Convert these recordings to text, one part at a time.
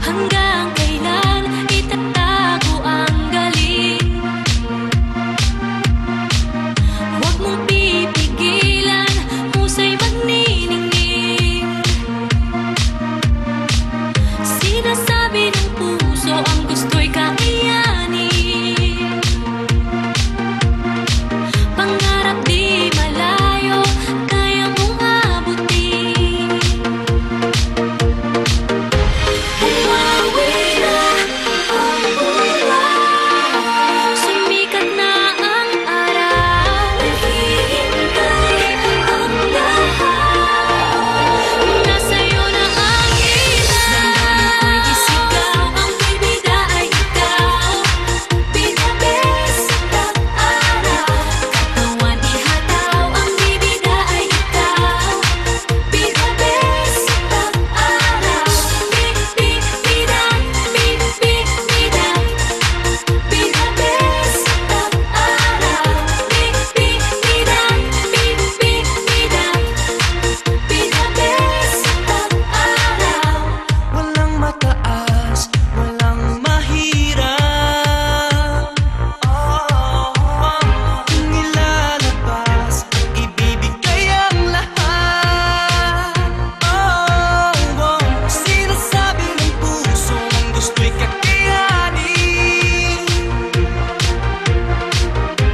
Hanggang kailan itatago ang galing? Huwag mong pipigilan, husay magniningning. Sinasabi ng puso ang gusto'y kakayanin. Pangarap di malayo, kaya mong abutin. Umawi na ang buwan, sumikat na ang araw. Naghihintay ang lahat, nasa'yo na ang ilan. Damdamin ko'y isigaw, ang bibida ay ikaw. Pinabes at araw, katawan ihataw, ang bibida ay ikaw. Pinabes at araw, bibida, bibida. Pinabes at araw, bibida, bibida. Pinabes at araw. Walang mataas, walang mahirap. Kung ilalabas, ibibigay ang lahat. Sinasabi ng puso ang gusto'y kakayanin.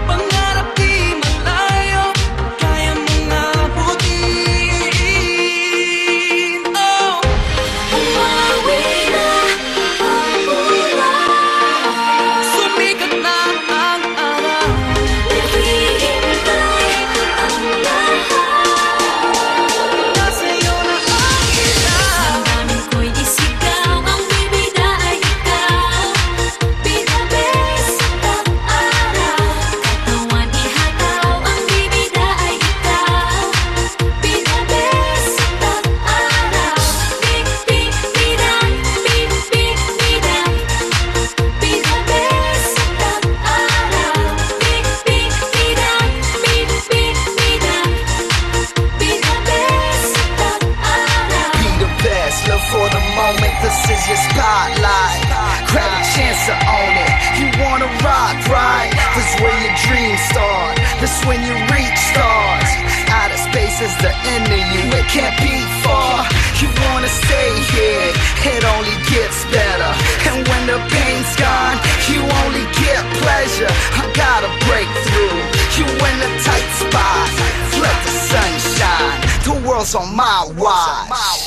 Pangarap di malayo, kaya mong abutin. Umawi na ang buwan, Sumikat na ang araw. naghihintay ang lahat. Nasa'yo na ang ilan. Damdamin ko'y isigaw, ang bibida ay ikaw. Pinabes at araw, katawan ihataw, ang bibida ay ikaw. Pinabes at araw, bibida, bibida. Pinabes at araw, bibida, bibida. Pinabes at araw. Be the best, live for the moment, this is your spotlight. Grab a chance to own it, you wanna rock, right? This is where your dreams start, this when you reach stars. Outer space is the end of you, it can't be far. You wanna stay here, it only gets better. And when the pain's gone, you only get pleasure. I gotta break through, you in a tight spot. Let the sun shine, the world's on my watch.